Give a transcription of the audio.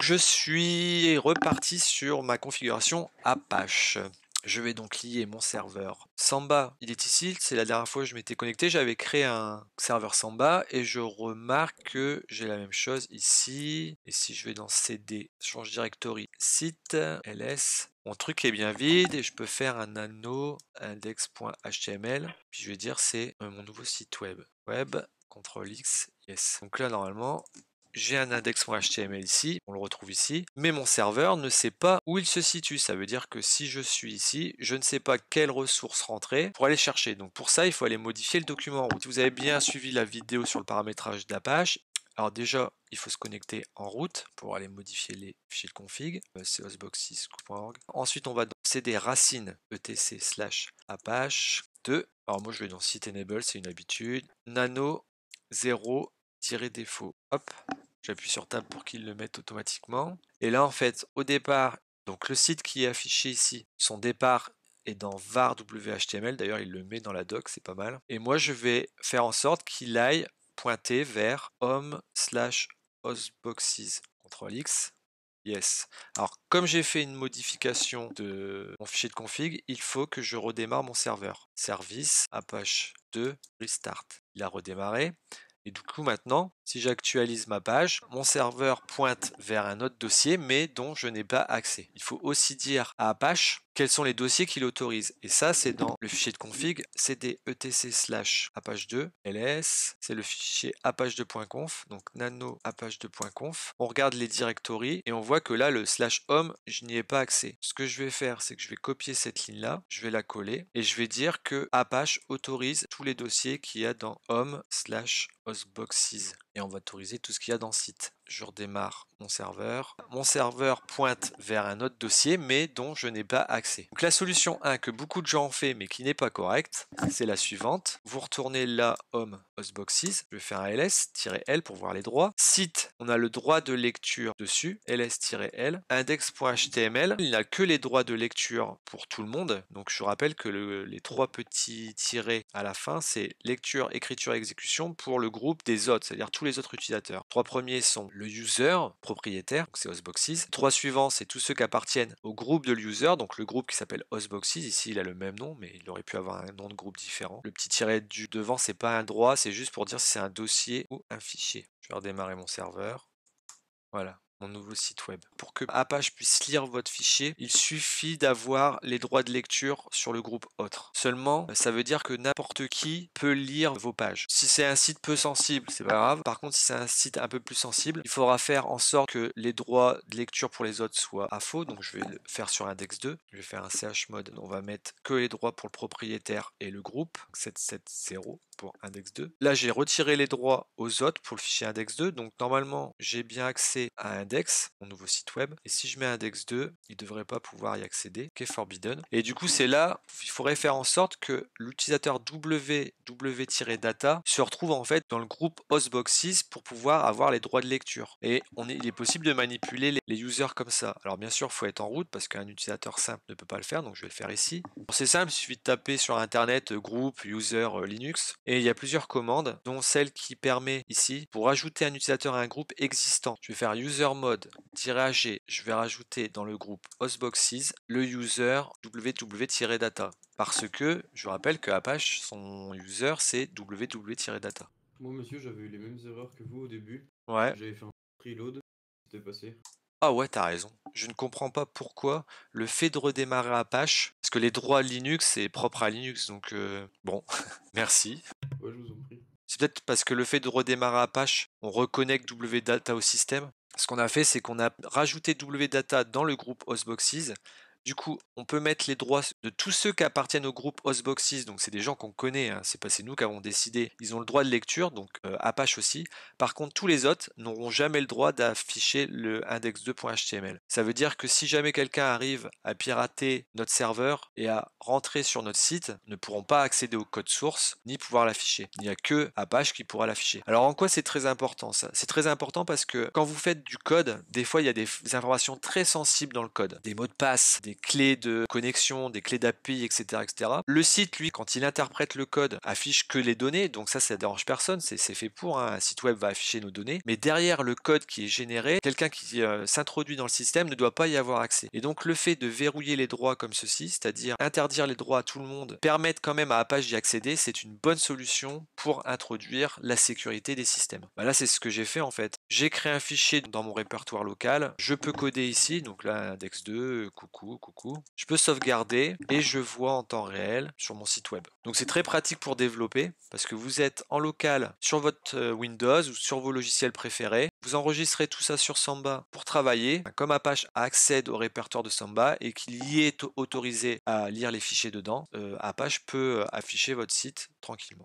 Je suis reparti sur ma configuration Apache. Je vais donc lier mon serveur Samba, il est ici, c'est la dernière fois que je m'étais connecté, j'avais créé un serveur Samba et je remarque que j'ai la même chose ici. Et si je vais dans CD, change directory, site, ls, mon truc est bien vide et je peux faire un nano index.html, puis je vais dire c'est mon nouveau site web. Web, CTRL X, yes. Donc là normalement, j'ai un index.html ici, on le retrouve ici, mais mon serveur ne sait pas où il se situe. Ça veut dire que si je suis ici, je ne sais pas quelle ressource rentrer pour aller chercher. Donc pour ça, il faut aller modifier le document en route. Si vous avez bien suivi la vidéo sur le paramétrage d'Apache, alors déjà, il faut se connecter en route pour aller modifier les fichiers de config, c'est hostbox6.org. Ensuite, on va dans cd racine etc/apache 2. Alors moi, je vais dans site enable, c'est une habitude. Nano 0-défaut. Hop, j'appuie sur Tab pour qu'il le mette automatiquement. Et là, en fait, au départ, donc le site qui est affiché ici, son départ est dans var WHTML. D'ailleurs, il le met dans la doc, c'est pas mal. Et moi, je vais faire en sorte qu'il aille pointer vers home/hostboxes. CTRL X. Yes. Alors, comme j'ai fait une modification de mon fichier de config, il faut que je redémarre mon serveur. Service Apache 2 Restart. Il a redémarré. Et du coup, maintenant, si j'actualise ma page, mon serveur pointe vers un autre dossier, mais dont je n'ai pas accès. Il faut aussi dire à Apache quels sont les dossiers qu'il autorise. Et ça, c'est dans le fichier de config cd etc/apache2 ls. C'est le fichier apache2.conf, donc nano apache2.conf. On regarde les directories et on voit que là, le /home, je n'y ai pas accès. Ce que je vais faire, c'est que je vais copier cette ligne-là, je vais la coller et je vais dire que Apache autorise tous les dossiers qu'il y a dans home/hostboxes et on va autoriser tout ce qu'il y a dans site. Je redémarre mon serveur. Mon serveur pointe vers un autre dossier, mais dont je n'ai pas accès. Donc la solution 1 que beaucoup de gens ont fait, mais qui n'est pas correcte, c'est la suivante. Vous retournez là, home, hostboxes. Je vais faire un ls-l pour voir les droits. Site, on a le droit de lecture dessus, ls-l. Index.html, il n'a que les droits de lecture pour tout le monde. Donc je rappelle que les trois petits tirets à la fin, c'est lecture, écriture, exécution pour le groupe des autres, c'est-à-dire tous les autres utilisateurs. Trois premiers sont le user, propriétaire, donc c'est hostboxes. Trois suivants, c'est tous ceux qui appartiennent au groupe de l'user, donc le groupe qui s'appelle hostboxes. Ici, il a le même nom, mais il aurait pu avoir un nom de groupe différent. Le petit tiret du devant, c'est pas un droit, c'est juste pour dire si c'est un dossier ou un fichier. Je vais redémarrer mon serveur. Voilà, mon nouveau site web. Pour que Apache puisse lire votre fichier, il suffit d'avoir les droits de lecture sur le groupe autre. Seulement, ça veut dire que n'importe qui peut lire vos pages. Si c'est un site peu sensible, c'est pas grave. Par contre, si c'est un site un peu plus sensible, il faudra faire en sorte que les droits de lecture pour les autres soient à faux. Donc je vais le faire sur index 2. Je vais faire un chmod. On va mettre que les droits pour le propriétaire et le groupe. 770 pour index 2. Là, j'ai retiré les droits aux autres pour le fichier index 2. Donc normalement, j'ai bien accès à index, mon nouveau site web. Et si je mets index 2, il ne devrait pas pouvoir y accéder, qui est forbidden. Et du coup, c'est là, il faudrait faire en sorte que l'utilisateur www-data se retrouve en fait dans le groupe hostboxes pour pouvoir avoir les droits de lecture. Et il est possible de manipuler les users comme ça. Alors bien sûr, il faut être en route parce qu'un utilisateur simple ne peut pas le faire, donc je vais le faire ici. C'est simple, il suffit de taper sur internet groupe user Linux et il y a plusieurs commandes, dont celle qui permet ici pour ajouter un utilisateur à un groupe existant. Je vais faire usermod-ag, je vais rajouter dans le groupe hostboxes le user www-data parce que je rappelle que Apache, son user c'est www-data. Moi, monsieur, j'avais eu les mêmes erreurs que vous au début. Ouais. J'avais fait un preload, c'était passé. Ah ouais, t'as raison. Je ne comprends pas pourquoi le fait de redémarrer Apache, parce que les droits Linux, c'est propre à Linux, donc bon, merci. Ouais, je vous en prie. C'est peut-être parce que le fait de redémarrer Apache, on reconnecte wdata au système. Ce qu'on a fait, c'est qu'on a rajouté wdata dans le groupe hostboxes. Du coup, on peut mettre les droits de tous ceux qui appartiennent au groupe hostboxes, donc c'est des gens qu'on connaît, hein. C'est pas nous qui avons décidé. Ils ont le droit de lecture, donc Apache aussi. Par contre, tous les autres n'auront jamais le droit d'afficher le index2.html. Ça veut dire que si jamais quelqu'un arrive à pirater notre serveur et à rentrer sur notre site, ne pourront pas accéder au code source ni pouvoir l'afficher. Il n'y a que Apache qui pourra l'afficher. Alors en quoi c'est très important ça? C'est très important parce que quand vous faites du code, des fois il y a des informations très sensibles dans le code, des mots de passe, des des clés de connexion, des clés d'API, etc., etc. Le site, lui, quand il interprète le code, affiche que les données, donc ça dérange personne, c'est fait pour, hein. Un site web va afficher nos données, mais derrière le code qui est généré, quelqu'un qui s'introduit dans le système ne doit pas y avoir accès. Et donc le fait de verrouiller les droits comme ceci, c'est-à-dire interdire les droits à tout le monde, permettre quand même à Apache d'y accéder, c'est une bonne solution pour introduire la sécurité des systèmes. Bah là, c'est ce que j'ai fait en fait. J'ai créé un fichier dans mon répertoire local, je peux coder ici, donc là, index 2, coucou, coucou. Je peux sauvegarder et je vois en temps réel sur mon site web. Donc c'est très pratique pour développer parce que vous êtes en local sur votre Windows ou sur vos logiciels préférés. Vous enregistrez tout ça sur Samba pour travailler. Comme Apache accède au répertoire de Samba et qu'il y est autorisé à lire les fichiers dedans, Apache peut afficher votre site tranquillement.